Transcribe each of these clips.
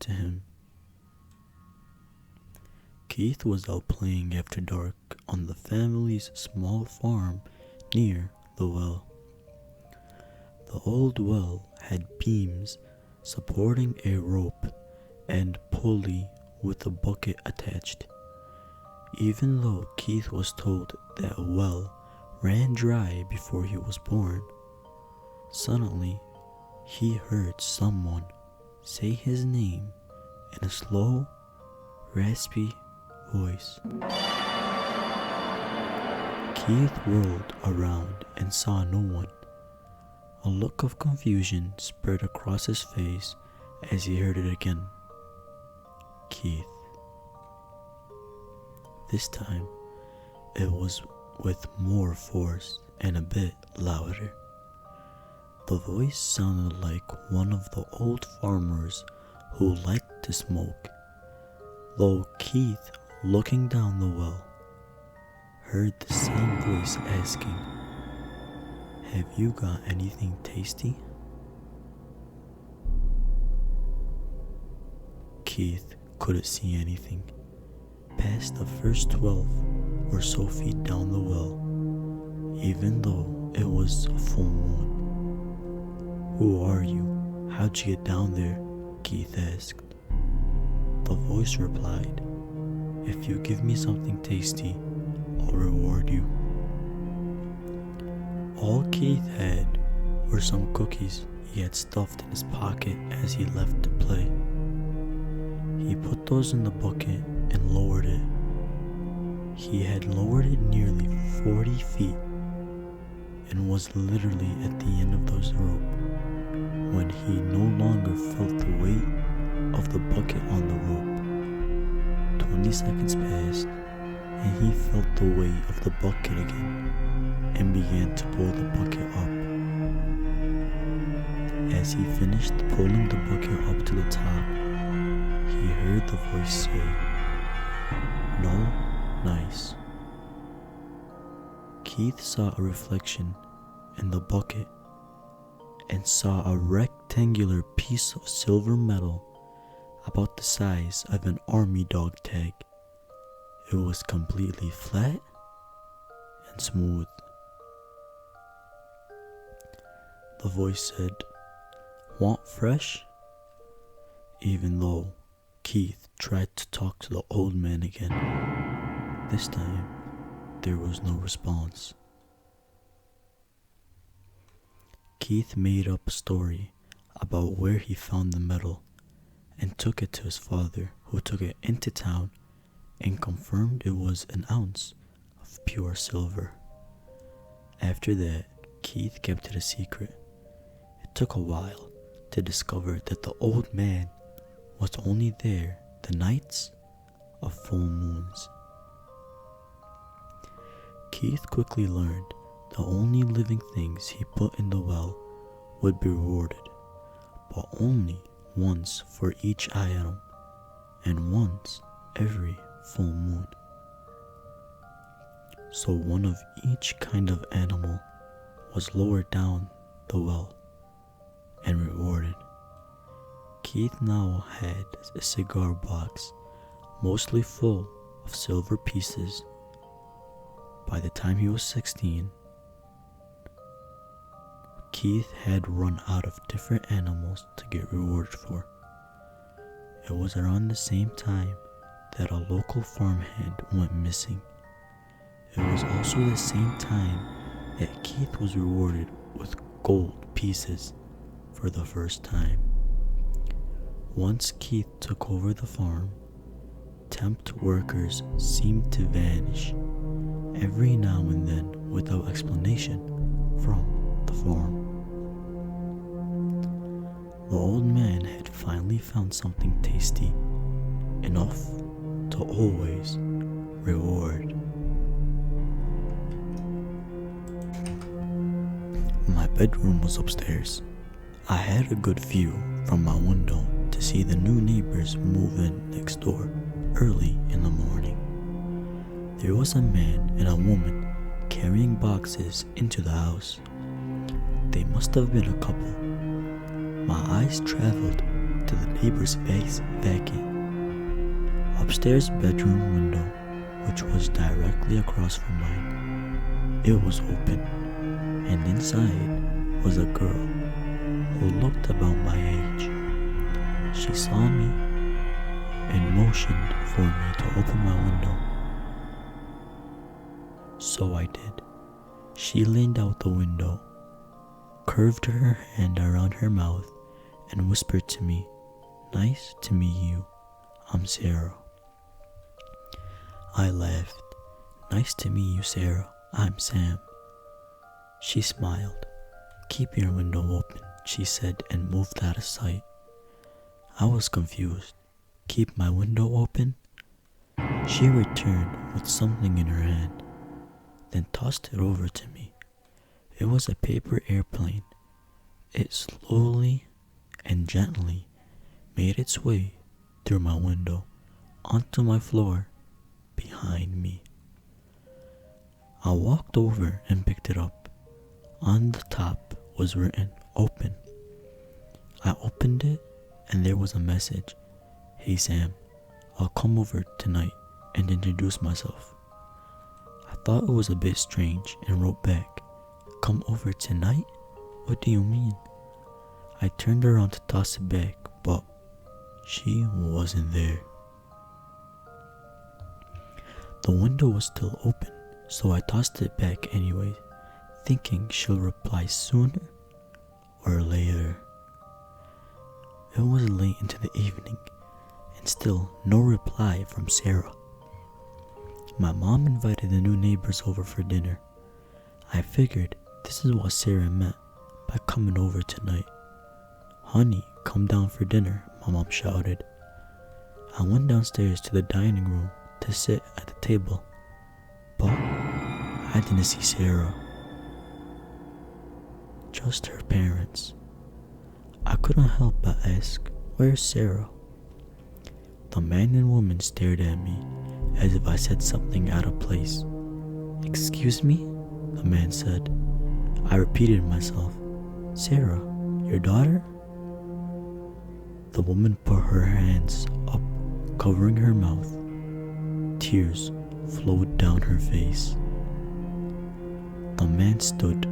to him. Keith was out playing after dark on the family's small farm near the well. The old well had beams supporting a rope and pulley with a bucket attached. Even though Keith was told that a well ran dry before he was born, suddenly he heard someone say his name in a slow, raspy voice. Keith whirled around and saw no one. A look of confusion spread across his face as he heard it again. Keith. This time, it was with more force and a bit louder. The voice sounded like one of the old farmers who liked to smoke, though Keith, looking down the well, heard the same voice asking, "Have you got anything tasty?" Keith couldn't see anything past the first 12 or so feet down the well, even though it was a full moon. "Who are you? How'd you get down there?" Keith asked. The voice replied, "If you give me something tasty, I'll reward you." All Keith had were some cookies he had stuffed in his pocket as he left to play. He put those in the bucket and lowered it. He had lowered it nearly 40 feet and was literally at the end of those rope when he no longer felt the weight of the bucket on the rope. 20 seconds passed and he felt the weight of the bucket again and began to pull the bucket up. As he finished pulling the bucket up to the top, he heard the voice say, "No, nice." Keith saw a reflection in the bucket and saw a rectangular piece of silver metal about the size of an army dog tag. It was completely flat and smooth. The voice said, "Want fresh?" Even though Keith tried to talk to the old man again, this time there was no response. Keith made up a story about where he found the metal and took it to his father, who took it into town and confirmed it was an ounce of pure silver. After that, Keith kept it a secret. It took a while to discover that the old man was only there the nights of full moons. Keith quickly learned the only living things he put in the well would be rewarded, but only once for each item and once every full moon. So one of each kind of animal was lowered down the well and rewarded. Keith now had a cigar box mostly full of silver pieces. By the time he was 16, Keith had run out of different animals to get rewarded for. It was around the same time that a local farmhand went missing. It was also the same time that Keith was rewarded with gold pieces for the first time. Once Keith took over the farm, temp workers seemed to vanish every now and then without explanation from the farm. The old man had finally found something tasty, enough to always reward. My bedroom was upstairs. I had a good view from my window to see the new neighbors move in next door early in the morning. There was a man and a woman carrying boxes into the house. They must have been a couple. My eyes traveled to the neighbor's vacant. Upstairs bedroom window, which was directly across from mine, it was open, and inside was a girl who looked about my age. She saw me and motioned for me to open my window. So I did. She leaned out the window, curved her hand around her mouth, and whispered to me, "Nice to meet you. I'm Sarah." I laughed. "Nice to meet you, Sarah. I'm Sam." She smiled. "Keep your window open," she said, and moved out of sight. I was confused. Keep my window open? She returned with something in her hand, then tossed it over to me. It was a paper airplane. It slowly and gently made its way through my window onto my floor behind me. I walked over and picked it up. On the top was written "Open." I opened it and there was a message. "Hey Sam, I'll come over tonight and introduce myself." I thought it was a bit strange and wrote back, "Come over tonight? What do you mean?" I turned around to toss it back, but she wasn't there. The window was still open, so I tossed it back anyway, thinking she'll reply sooner or later. It was late into the evening, and still no reply from Sarah. My mom invited the new neighbors over for dinner. I figured this is what Sarah meant by coming over tonight. "Honey, come down for dinner," my mom shouted. I went downstairs to the dining room to sit at the table, but I didn't see Sarah. Just her parents. I couldn't help but ask, "Where's Sarah?" The man and woman stared at me as if I said something out of place. "Excuse me?" the man said. I repeated myself, "Sarah, your daughter?" The woman put her hands up, covering her mouth. Tears flowed down her face. The man stood.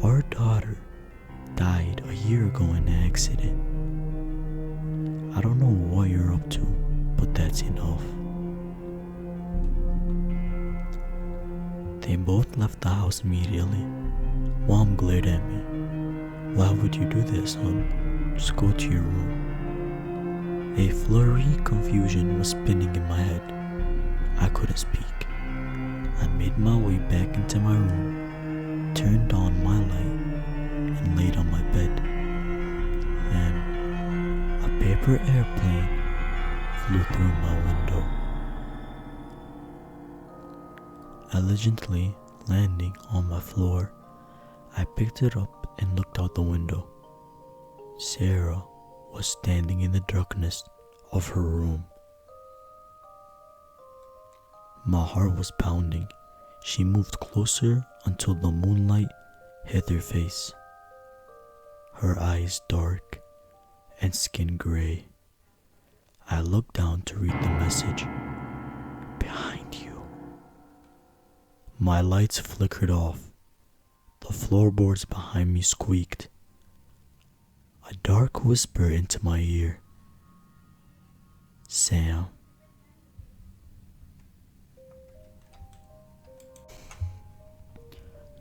"Our daughter died a year ago in an accident. I don't know what you're up to, but that's enough." They both left the house immediately. Mom glared at me. "Why would you do this, son? Just go to your room." A flurry confusion was spinning in my head. I couldn't speak. I made my way back into my room, turned on my light, and laid on my bed. Then a paper airplane flew through my window, elegantly landing on my floor. I picked it up and looked out the window. Sarah was standing in the darkness of her room. My heart was pounding. She moved closer until the moonlight hit her face. Her eyes dark and skin gray. I looked down to read the message. "Behind you." My lights flickered off. The floorboards behind me squeaked. A dark whisper into my ear. "Sam."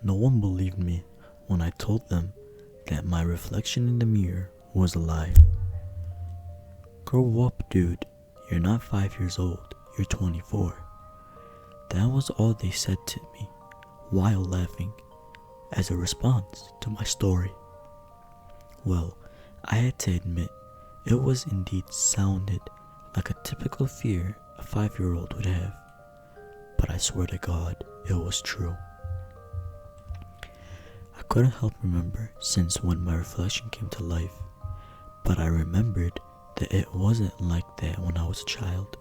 No one believed me when I told them that my reflection in the mirror was alive. "Grow up, dude. You're not 5 years old. You're 24. That was all they said to me while laughing as a response to my story. Well, I had to admit, it was indeed sounded like a typical fear a 5-year-old would have, but I swear to God, it was true. I couldn't help remember since when my reflection came to life, but I remembered that it wasn't like that when I was a child.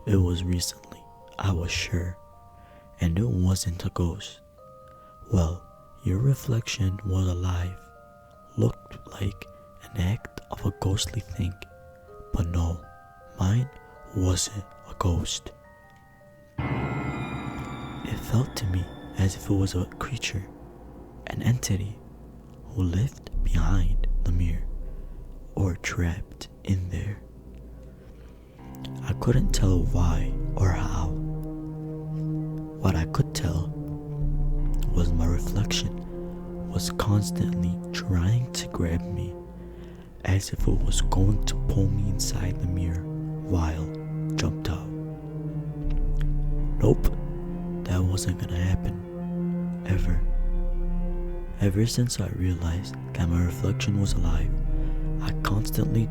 It was recently, I was sure, and it wasn't a ghost. Well, your reflection was alive, looked like an act of a ghostly thing, but no, mine wasn't a ghost. It felt to me as if it was a creature, an entity who lived behind the mirror or trapped in there. I couldn't tell why or how. What I could tell was my reflection was constantly trying to grab me as if it was going to pull me inside the mirror while jumped out. Nope, that wasn't gonna happen, ever. Ever since I realized that my reflection was alive, I constantly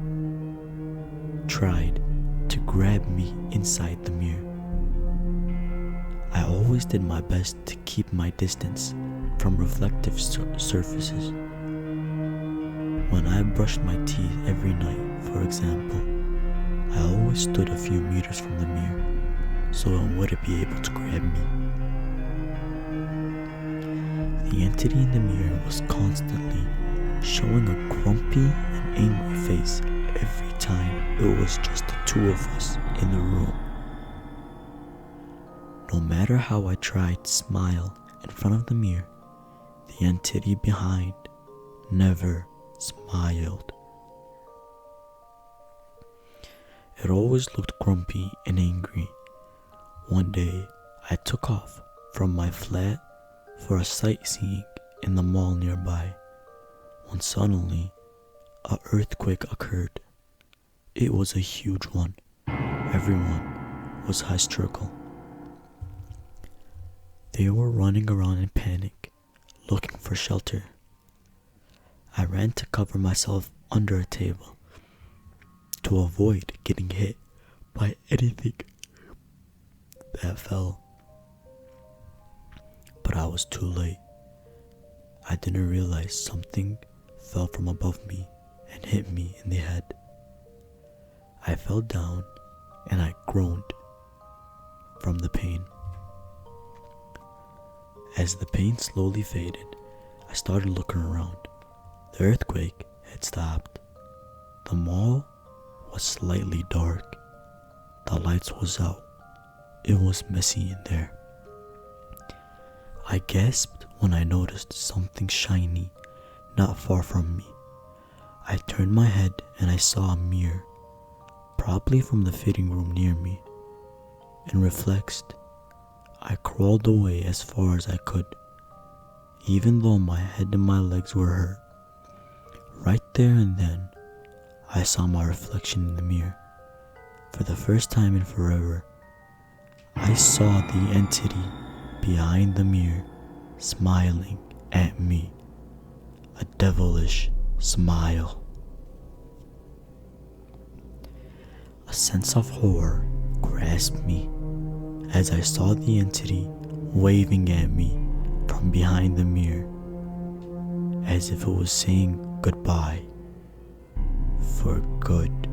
tried to grab me inside the mirror. I always did my best to keep my distance from reflective surfaces. When I brushed my teeth every night, for example, I always stood a few meters from the mirror so it wouldn't be able to grab me. The entity in the mirror was constantly showing a grumpy and angry face every time it was just the two of us in the room. No matter how I tried to smile in front of the mirror, the entity behind never smiled. It always looked grumpy and angry. One day, I took off from my flat for a sightseeing in the mall nearby, when suddenly, an earthquake occurred. It was a huge one. Everyone was hysterical. They were running around in panic, looking for shelter. I ran to cover myself under a table to avoid getting hit by anything that fell. But I was too late. I didn't realize something fell from above me and hit me in the head. I fell down and I groaned from the pain. As the pain slowly faded, I started looking around. The earthquake had stopped. The mall was slightly dark. The lights was out. It was messy in there. I gasped when I noticed something shiny not far from me. I turned my head and I saw a mirror, probably from the fitting room near me. In reflex, I crawled away as far as I could, even though my head and my legs were hurt. Right there and then, I saw my reflection in the mirror. For the first time in forever, I saw the entity behind the mirror smiling at me, a devilish smile. A sense of horror grasped me as I saw the entity waving at me from behind the mirror, as if it was saying goodbye for good.